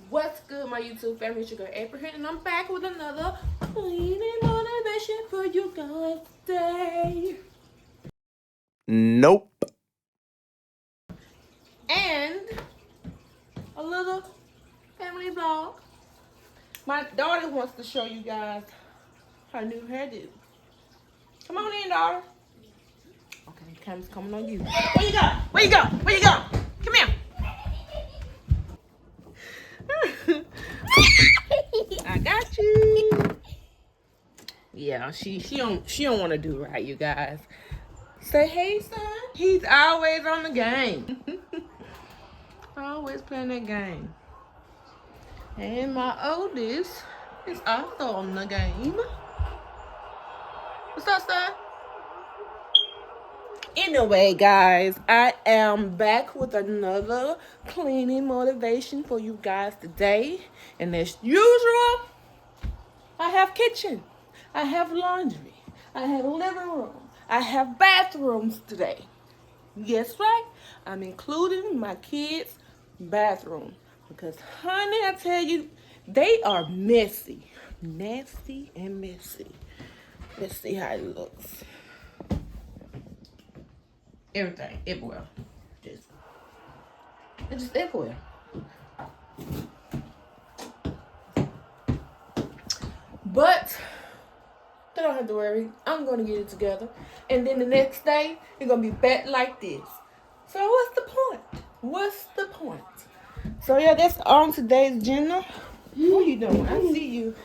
What's good, my YouTube family? It's your girl April here, and I'm back with another cleaning motivation for you guys today. Nope. And a little family vlog. My daughter wants to show you guys her new hairdo. Come on in, daughter. Okay, the camera's coming on you. Where you go? Where you go? Where you go? Come here. I got you. Yeah, she don't want to do right, you guys. Say hey, son. He's always on the game. Always playing that game. And my oldest is also on the game. What's up, son? Anyway, guys, I am back with another cleaning motivation for you guys today. And as usual, I have kitchen, I have laundry, I have living room, I have bathrooms today. Yes, right? I'm including my kids' bathroom because, honey, I tell you, they are messy, nasty and messy. Let's see how it looks. Everything, everywhere. It's just everywhere. But you don't have to worry. I'm gonna get it together, and then the next day it's gonna be back like this. So what's the point? What's the point? So yeah, that's on today's agenda. What are you doing? I see you.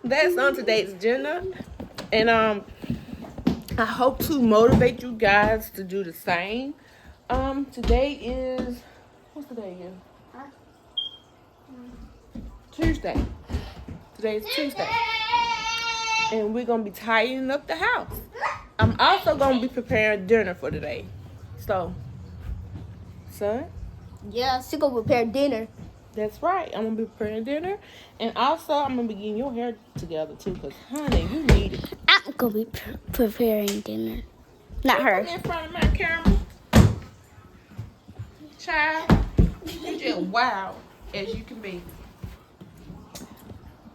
That's on today's agenda, and I hope to motivate you guys to do the same. Today is, what's the day again? Tuesday. Today is Tuesday. And we're going to be tidying up the house. I'm also going to be preparing dinner for today. So, son? Yeah, she's going to prepare dinner. That's right. I'm going to be preparing dinner. And also, I'm going to be getting your hair together, too. Because, honey, you need it. I'm going to be preparing dinner. Not her. In front of my camera. Child, you just wild as you can be.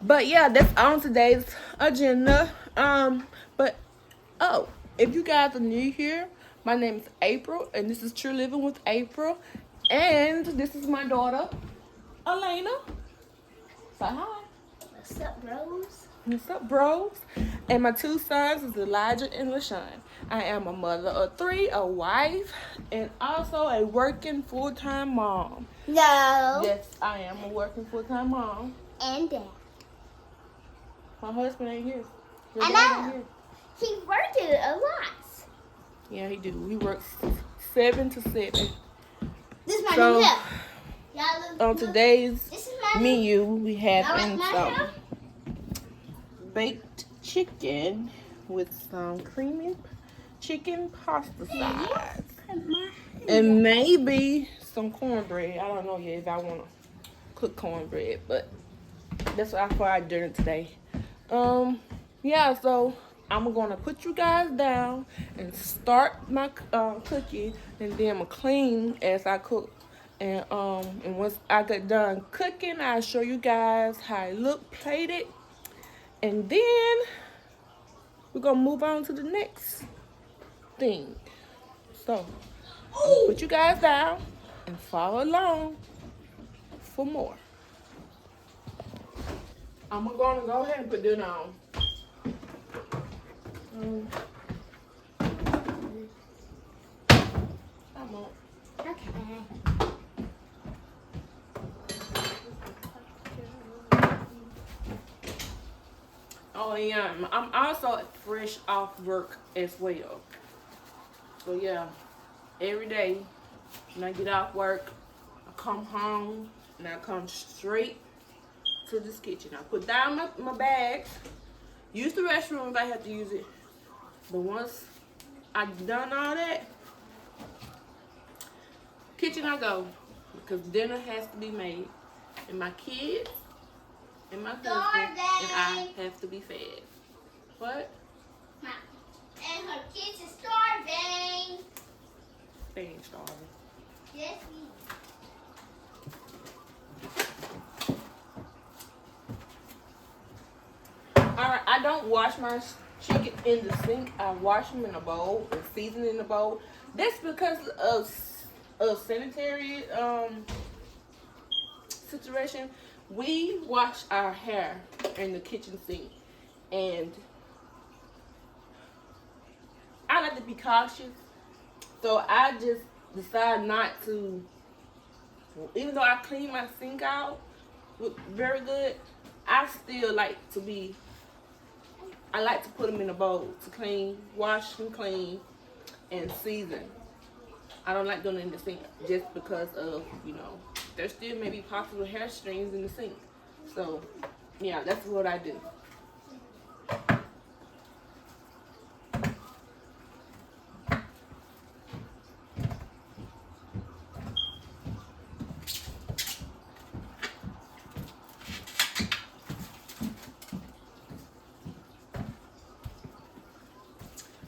But yeah, that's on today's agenda. If you guys are new here, my name is April, and this is True Living with April, and this is my daughter, Elena. Say hi. What's up, bros? What's up, bros? And my two sons is Elijah and LaShawn. I am a mother of three, a wife, and also a working full-time mom. No. Yes, I am a working full-time mom. And dad. My husband ain't here. I know. He worked a lot. Yeah, he do. He works 7 to 7. This is my new hair. On today's menu, we have some baked chicken with some creamy chicken pasta sides. And maybe some cornbread. I don't know yet if I want to cook cornbread, but that's what I for our dinner today. Yeah, so I'm gonna put you guys down and start my cooking, and then I'm gonna clean as I cook. And once I get done cooking, I'll show you guys how I look plated. And then we're gonna move on to the next thing. So I'm gonna put you guys down and follow along for more. I'm gonna go ahead and put this on. Come on. Okay. Oh yeah, I'm also fresh off work as well. So yeah, every day when I get off work, I come home and I come straight to this kitchen. I put down my bags, use the restroom if I have to use it. But once I've done all that, kitchen I go because dinner has to be made, and my kids and my husband and I have to be fed. What? Mom. And her kids are starving. They ain't starving. Yes, Alright, I don't wash my chicken in the sink. I wash them in a bowl and season in a bowl. That's because of sanitary situation. We wash our hair in the kitchen sink, and I like to be cautious, so I just decide not to. Even though I clean my sink out very good, I still like to be. I like to put them in a bowl to clean, wash and clean, and season. I don't like doing it in the sink just because of, there still may be possible hair stains in the sink. So, yeah, that's what I do.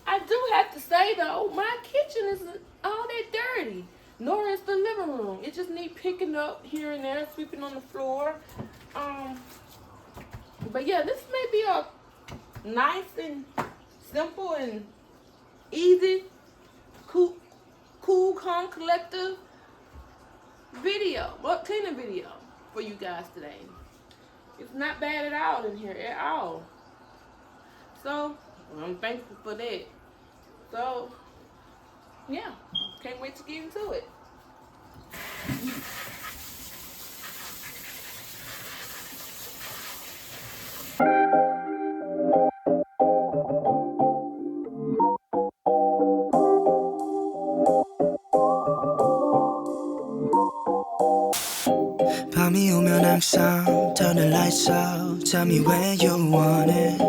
I do have to say though, my kitchen isn't all that dirty, nor is the living room. It just needs picking up here and there, sweeping on the floor. But yeah, this may be a nice and simple and easy, cool, calm, collective video, cleaning video for you guys today. It's not bad at all in here at all. So I'm thankful for that. So yeah, can't wait to get into it. 밤이 오면 항상 turn the lights out. Tell me where you want it.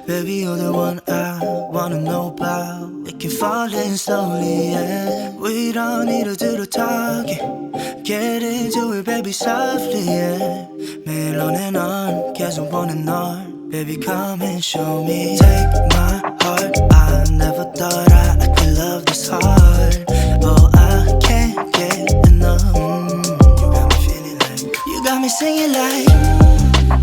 Baby, you're the one I wanna know about. We can fall in slowly, yeah. We don't need to do the talking. Get into it, baby, softly, yeah. 매일 너네 넌 계속 보는 널. Baby, come and show me. Take my heart. I never thought I could love this hard. Oh, I can't get enough. You got me singing like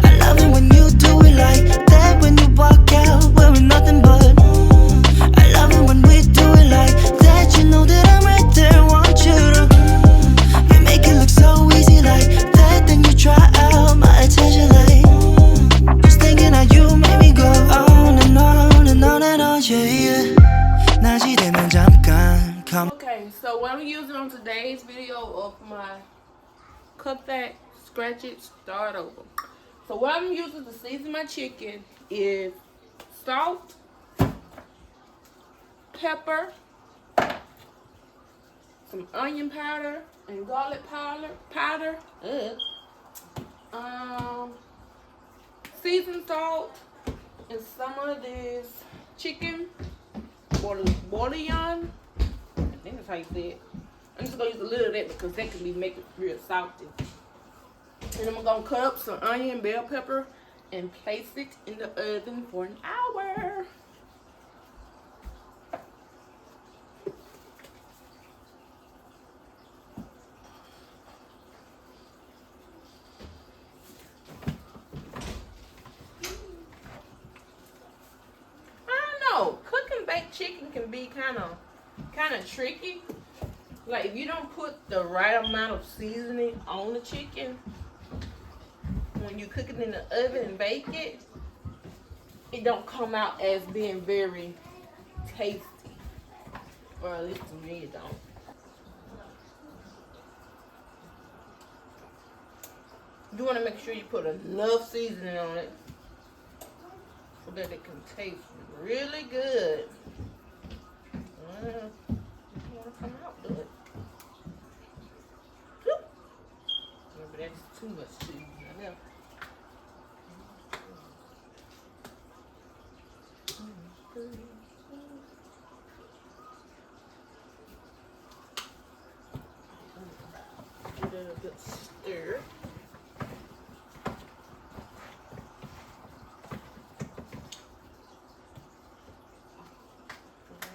I love it when you do it like that. When you walk out wearing nothing but I love it when we do it like that. You know that I'm right there, want you to. You make it look so easy like that. Then you try out my attention like just thinking how you make me go on and on and on and on, yeah, yeah. 낮이 되면 잠깐 come. Okay, so what I'm using on today's video of my cut that, scratch it, start over. So what I'm using to season my chicken is salt, pepper, some onion powder and garlic powder, seasoned salt, and some of this chicken bouillon. I think that's how you say it. I'm just gonna use a little of that because that can be make it real salty. And I'm gonna cut up some onion, bell pepper, and place it in the oven for an hour. chicken can be kind of tricky. Like if you don't put the right amount of seasoning on the chicken when you cook it in the oven and bake it, it don't come out as being very tasty. Or at least to me it don't. You want to make sure you put enough seasoning on it so that it can taste really good. If you want to come out, do it. Maybe that's too much seasoning. I know. Give it a good stir.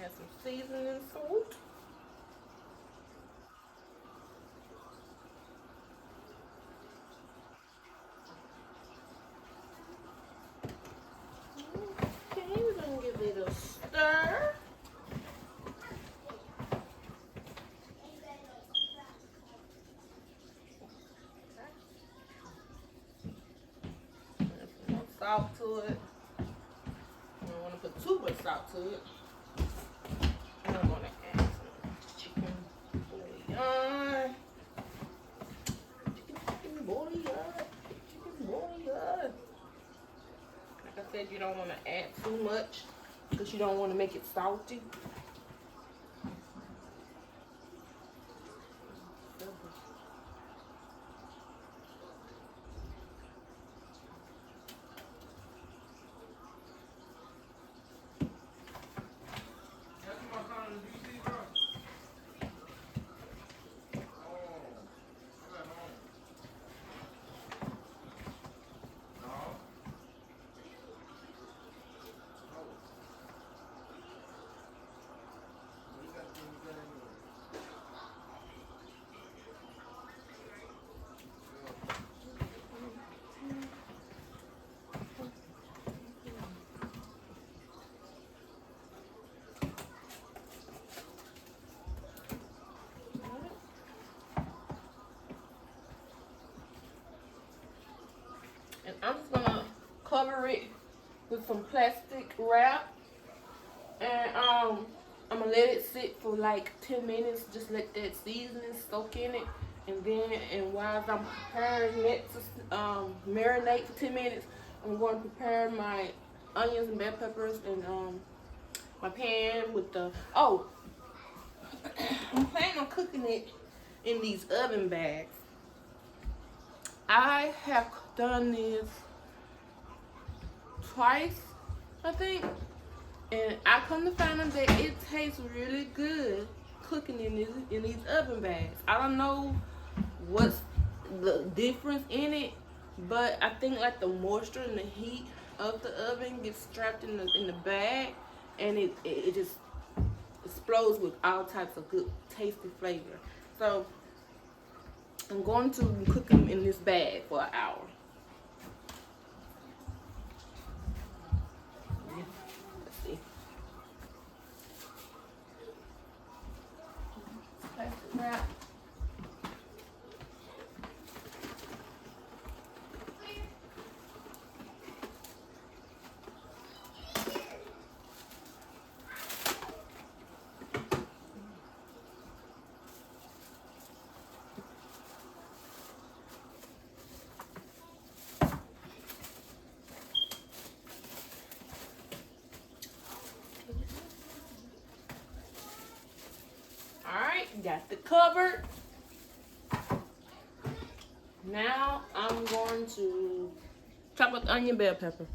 Add some seasoning salt. Okay, we're gonna give it a stir. Add some more salt to it. I don't want to put too much salt to it. And I'm gonna add some chicken bouillon. Chicken bouillon. Like I said, you don't want to add too much because you don't want to make it salty. And I'm just gonna cover it with some plastic wrap, and I'm gonna let it sit for like 10 minutes. Just let that seasoning soak in it, and while I'm preparing it to marinate for 10 minutes, I'm going to prepare my onions and bell peppers and my pan with the I'm planning on cooking it in these oven bags. I have done this twice, I think, and I come to find out that it tastes really good cooking in these oven bags. I don't know what's the difference in it, but I think like the moisture and the heat of the oven gets trapped in the bag, and it just explodes with all types of good tasty flavor. So I'm going to cook them in this bag for an hour. Let's see. Plastic wrap. Got the cupboard. Now I'm going to chop up the onion bell pepper.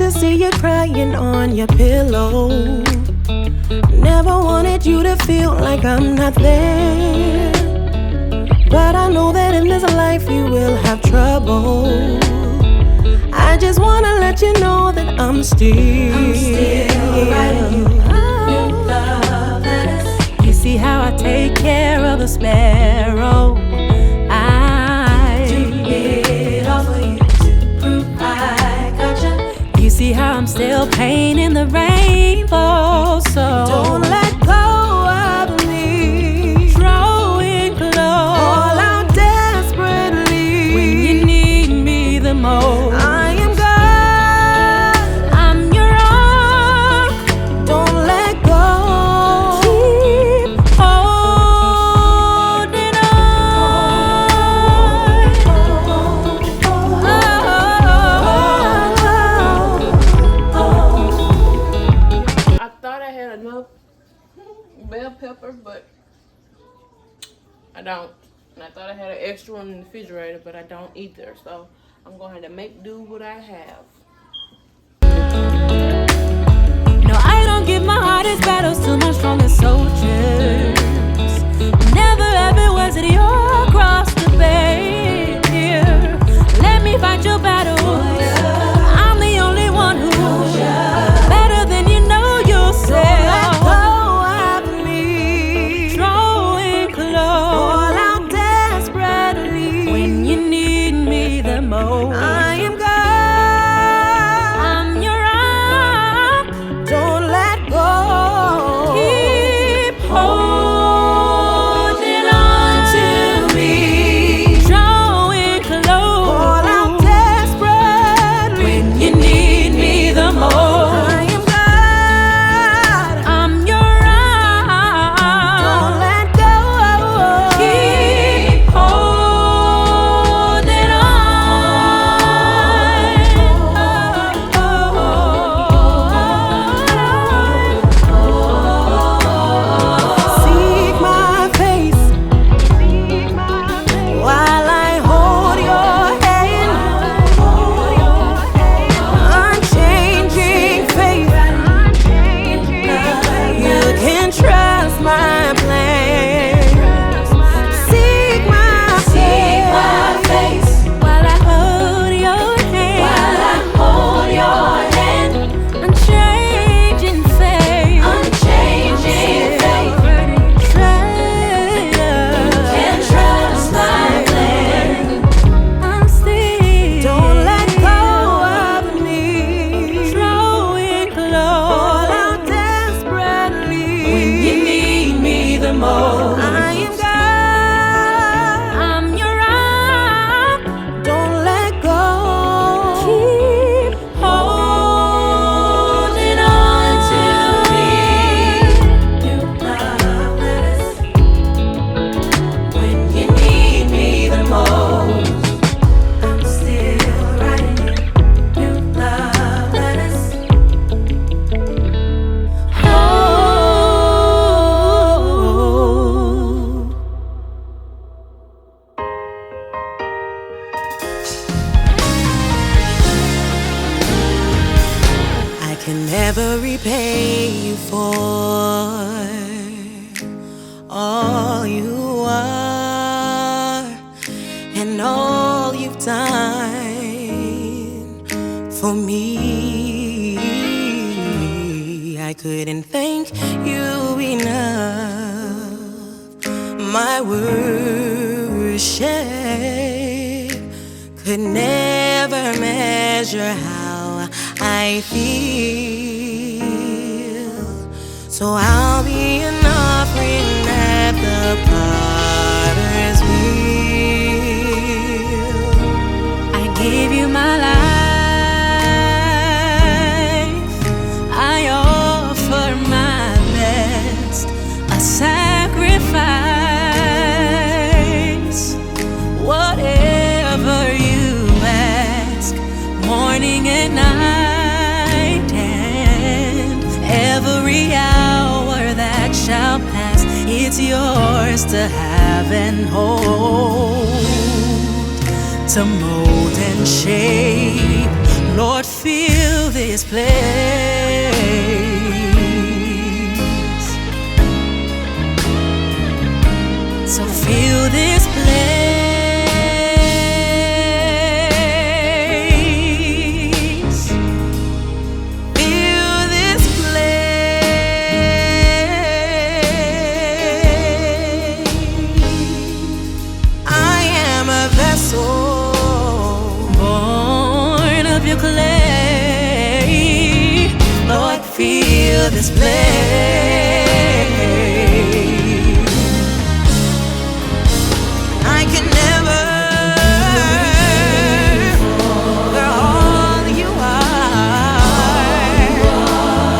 to see you crying on your pillow. Never wanted you to feel like I'm not there, but I know that in this life you will have trouble. I just wanna let you know that I'm still writing you new love letters. You see how I take care of the sparrow. I do it all for you to prove I gotcha. You see how I'm still painting the rainbow. So don't let go of me. Drawing close, all out desperately when you need me the most. I am God, I'm your rock. Don't let go. Keep holding on. I thought I had enough bell peppers, but I don't. And I thought I had an extra one in the refrigerator, but I don't either. So I'm going to have to make do what I have. No, I don't give my hardest battles to my strongest soldiers. Never ever was it your cross to bear. Let me fight your battles. I'm the only one who's better than you know yourself. Let go of me. Drawing close, all out desperately when you need me the most. I am God, I'm your rock. Don't let go. Keep holding on to me. Drawing close, all out desperately when you need me the most. I am God, I'm your rock. Don't let go. Keep holding on. Seek my face while I hold your hand. Unchanging faith, you can trust my plan. Seek my face while I hold your hand. Unchanging faith, trust my plan. I'm still. Don't let go of me. Drawing close, all out desperately when you need me the most. I am God, I'm your rock. Don't let go. Keep holding on to me. New love letters when you need me the most. I'm still writing you new love letters. Oh, I can never repay you for all you are and all you've done for me. I couldn't thank you enough. My worship could never measure how I feel. So I'll be an offering at the potter's wheel. I give you my life. I offer my best, a sacrifice. Whatever you ask, morning and night, and every hour that shall pass, it's yours to have and hold, to mold and shape. Lord, fill this place. So feel this place. Feel this place. I am a vessel born of your clay. Lord, feel this place. I can never we're all you are,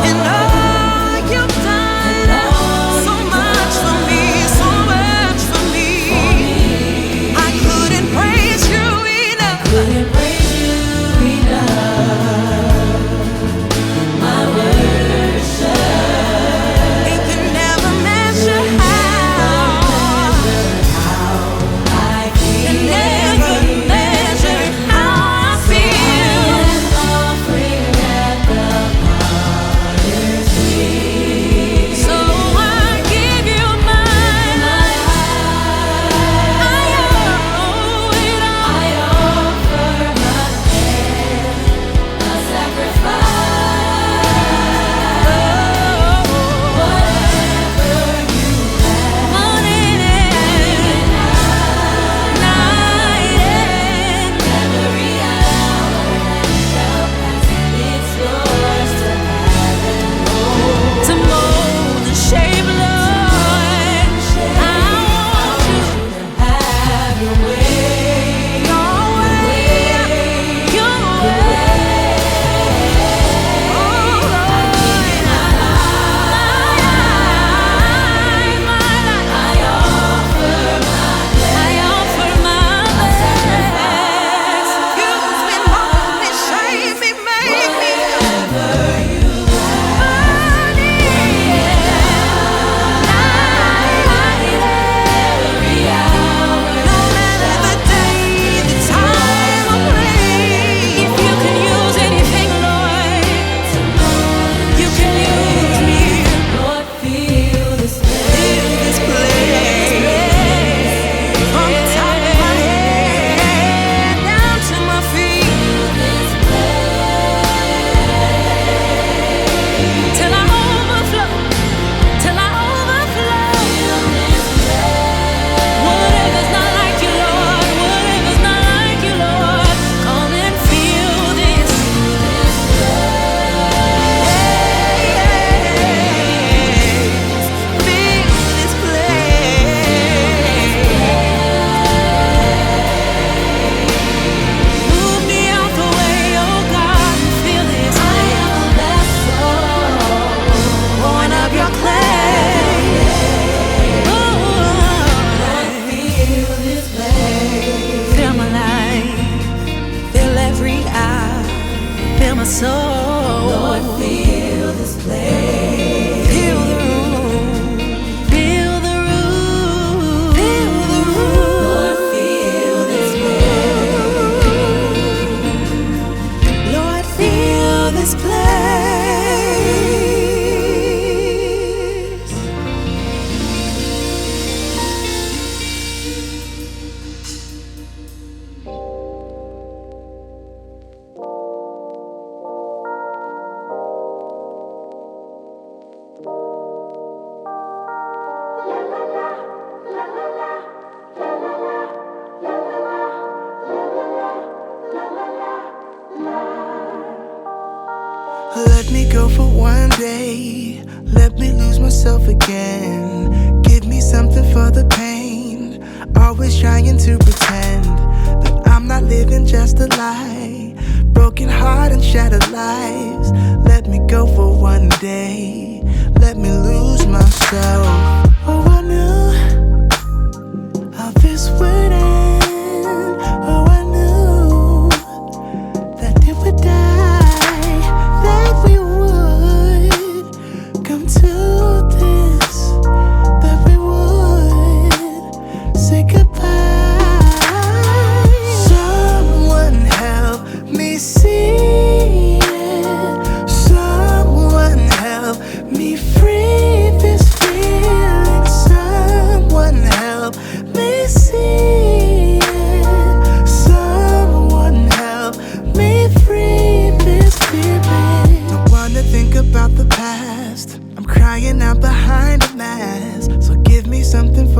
and all you've done so much for me, so much for me. I couldn't praise you enough. Couldn't praise you enough. My worship, it can never measure how I feel. It never measure how I feel. Offering at the Potter's feet. So I give you my life. I owe it all. I offer my hand, a sacrifice. Whatever you have, morning and night and every hour that shall pass, it's yours to have and hold. To mold and shape, Lord, I want you to have your way. Your way, your way. Oh Lord, my life, I offer my best. Use me, mold me, shape me, make me. Whatever you want, every hour, no matter the day, the time or place. If you can use anything, Lord, you can use me. Lord, feel this place. From the top of my head down to my feet. Till I overflow. Till I overflow. Whatever's not like you, Lord. Whatever's not like you, Lord. Come and feel this. Feel this place. Move me out the way, oh God, and feel this. I am a vessel, born of your clay. Lord, feel this place. Feel my life, feel every hour, feel my soul. Lord, feel this place. Feel the room, feel the room, feel the room. Lord, feel this place. Lord, feel this place. Let me go for one day. Let me lose myself again. Give me something for the pain. Always trying to pretend that I'm not living just a lie. Broken heart and shattered lives. Let me go for one day. Let me lose myself. Oh, I knew how this would end. Oh, I knew that it would die, that we would come to this, that we would say goodbye. Someone help me see it.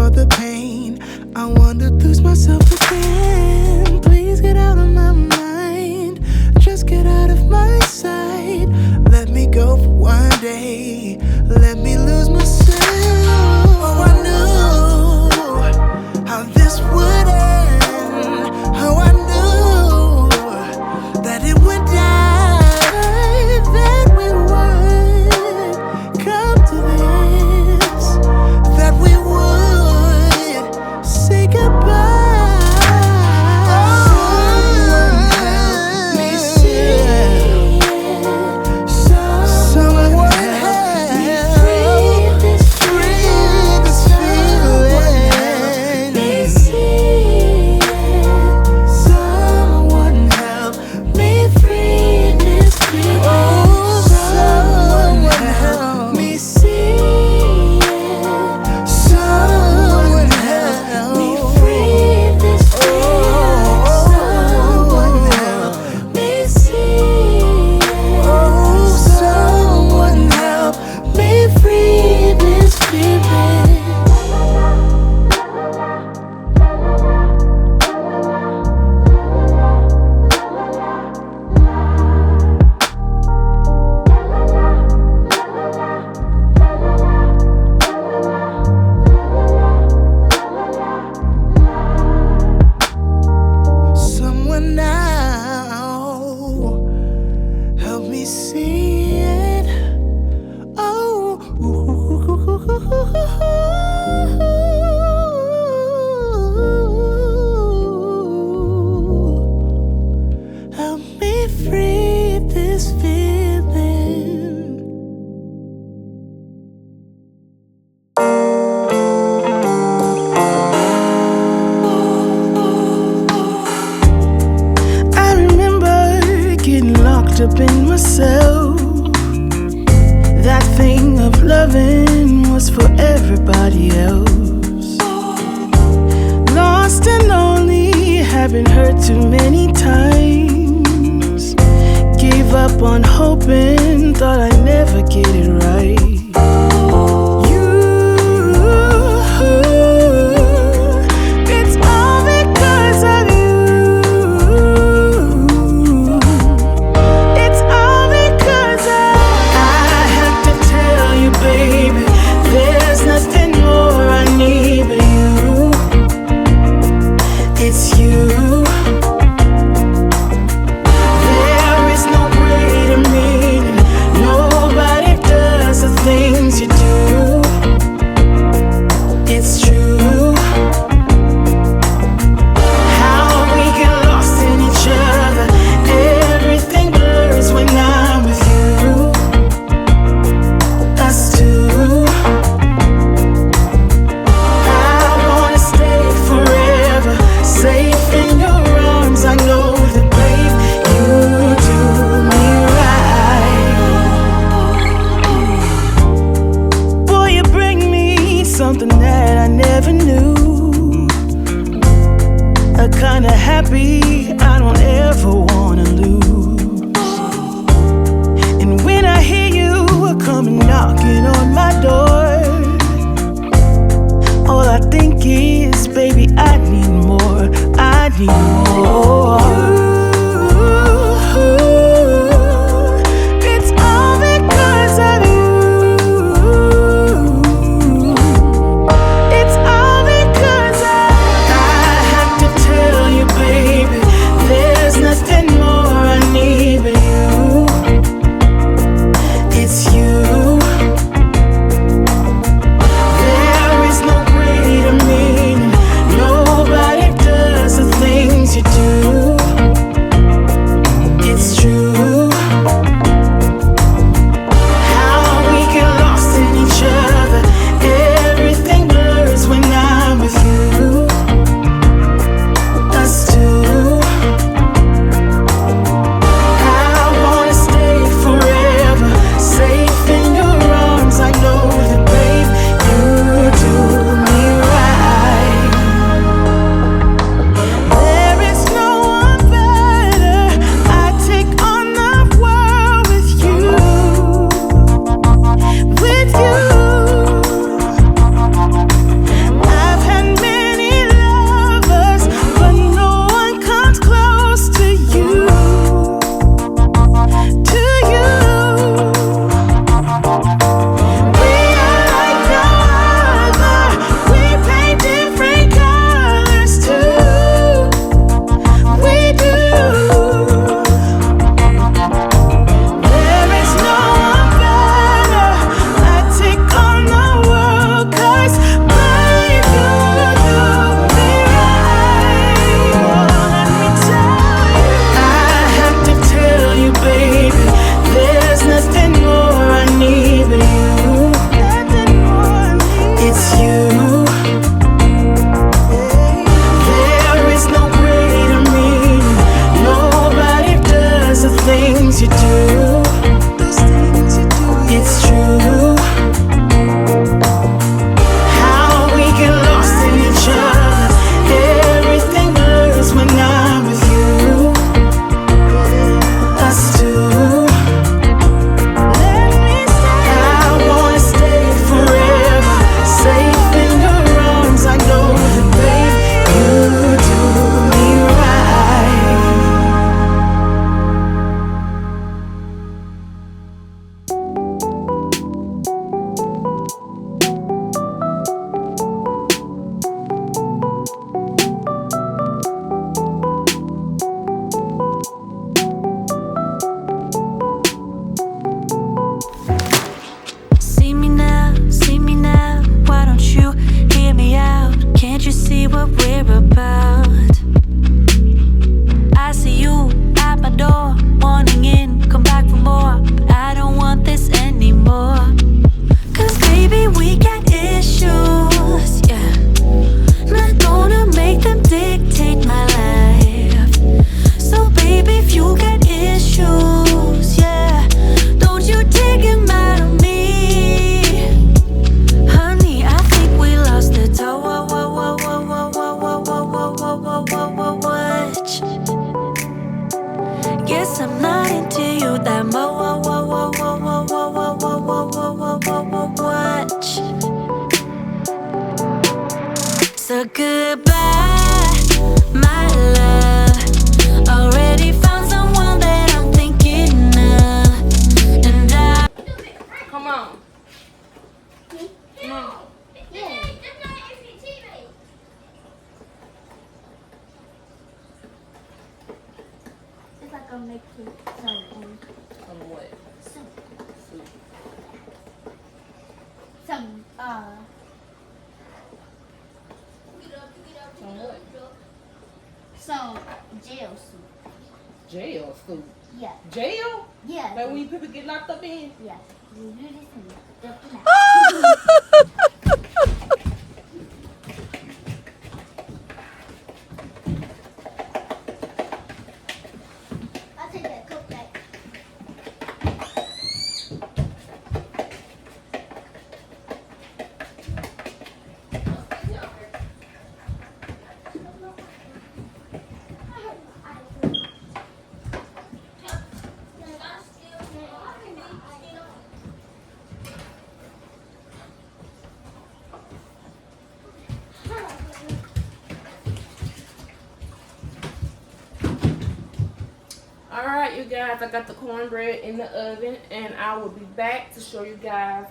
for the pain. I want to lose myself again. Please get out of my mind. Just get out of my sight. Let me go for one day. Let me lose myself. Oh, I knew how this would end. How I knew that it would die. That we would come to this. That we would say goodbye. Someone help me see it. Someone help me free this feeling. Someone help me free this feeling. Oh, someone help me see it. Someone help me free this feeling. Someone help me see it. Oh, someone help me free this feeling. Someone now help me see it. Oh, help me free this feeling. I remember getting locked up in myself. That thing of loving was for everybody else. Lost and lonely, having hurt too many times. Gave up on hoping, thought I'd never get it right. It's all because of you. It's all because I have to tell you, baby, there's nothing more I need but you. It's you. There is no greater meaning. Nobody does the things you do. It's true. How we get lost in each other. Everything blurs when I'm with you. Us two. I wanna stay forever, safe in your arms. I know that, babe, you do me right. Boy, you bring me something that I never knew. A kind of happy I don't ever wanna lose. And when I hear you coming knocking on my door, all I think is, baby, I need more. I need more. It's all because of you. It's all because I have to tell you, baby, there's nothing more I need but you. It's you. There is no greater meaning. Nobody does the things you do. Guess I'm not into you that much. So goodbye, my love. Already found someone that I'm thinking of, and I. Come on. Come on. It's like I'm making some what? soup. Soup. Some Some what? some jail soup. Jail soup. Yeah. Jail? Yeah. Like when people get locked up in? Yeah. You do this and just now. I'll take that cook back. Alright, you guys, I got the cornbread in the oven, and I will be back to show you guys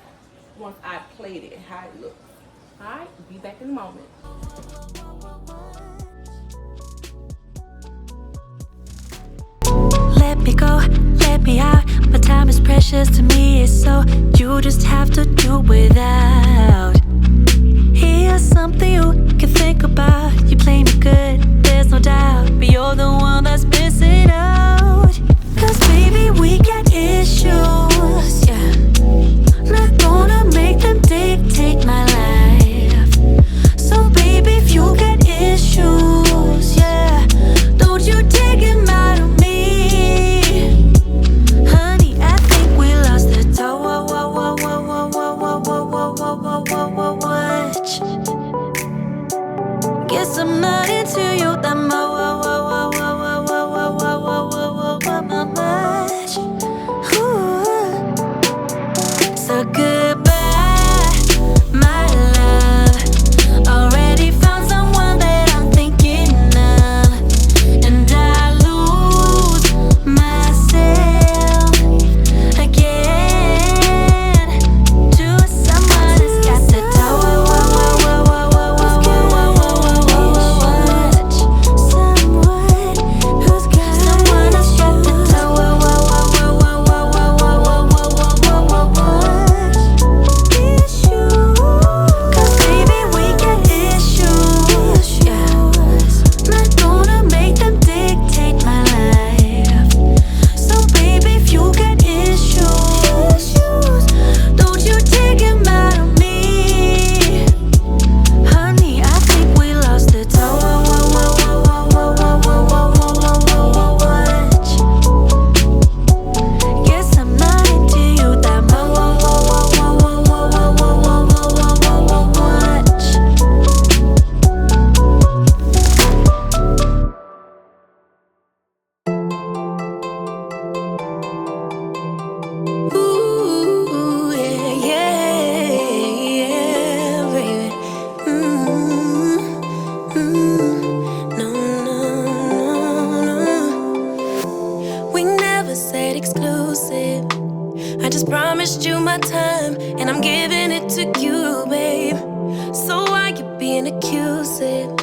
once I plate it how it looks. Alright, be back in a moment. Let me go, let me out. My time is precious to me, so you just have to do without. Here's something you can think about. You play me good, there's no doubt, but you're the one that's missing out. Cause baby, we got issues, yeah. Not gonna make them dictate my life. So baby, if you got issues, yeah, don't you take them out of me. Honey, I think we lost the touch. Guess I'm not into you that much. Ooh. So goodbye, my love. Already found someone that I'm thinking of, and I lose myself again to someone who's got the ooh, yeah, yeah, baby. No, no, no. We never said exclusive. I just promised you my time, and I'm giving it to you, babe. So why you being accusing?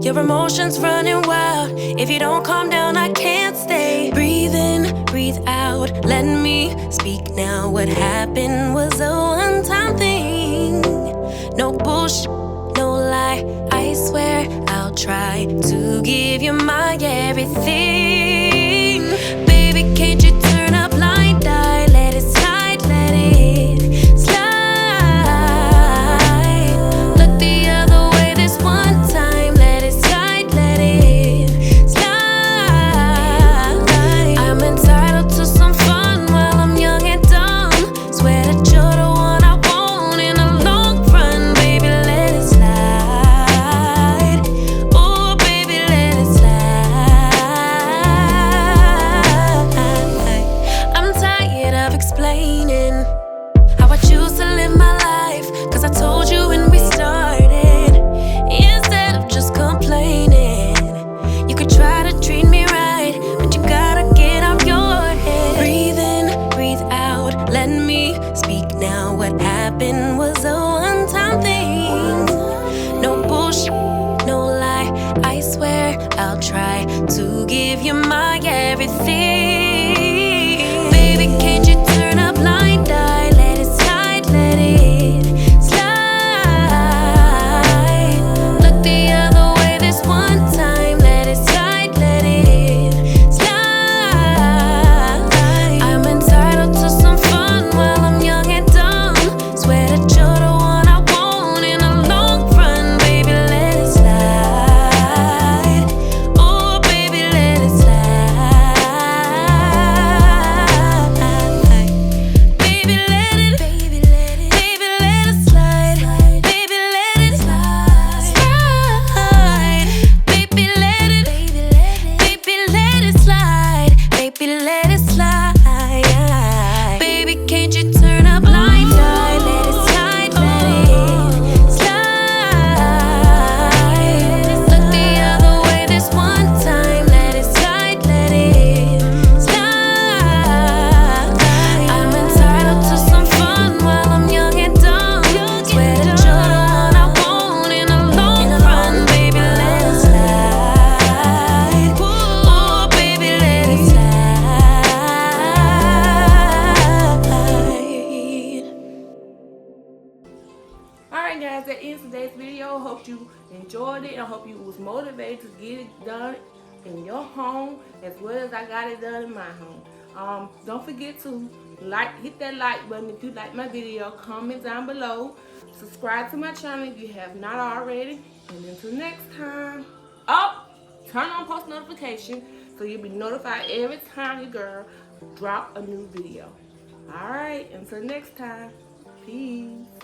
Your emotions running wild. If you don't calm down, I can't stay. Breathe in, breathe out. Let me speak now. What happened was a one-time thing. No bullshit, no lie. I swear I'll try to give you my everything. Baby, can't you turn a blind eye? Let it slide, let it slide. Look the other way this one time. Let it slide, let it slide. I'm entitled to some fun while I'm young and dumb. Swear that you're the one I want in the long run. Baby, let it slide. Oh, baby, let it slide. I'll try to give you my everything. Baby, can't you turn a blind eye? Let it slide, let it slide. Look the other way this one time. Let it slide, let it slide. I'm entitled to some fun while I'm young and dumb. Swear that you're the one I want in the long run. Baby, let it slide. Oh, baby, let it slide. Baby, let it, baby, let it, baby, let it slide. Baby, let it slide. Baby, let it, baby, let it slide. Baby, let it slide. Baby, can't you turn a blind eye? Let it slide, let it slide. Look the other way this one time. Let it slide, let it slide. I'm entitled to some fun while I'm young and dumb. Swear that you're the one I want in the long run. Baby, let it slide. Oh, baby, let it slide. Alright guys, that ends today's video. Hope you enjoyed it. I hope you was motivated to get it done in your home as well as I got it done in my home. Don't forget to hit that like button if you like my video. Comment down below. Subscribe to my channel if you have not already. And until next time. Turn on post notification so you'll be notified every time your girl drop a new video. Alright, until next time. Peace.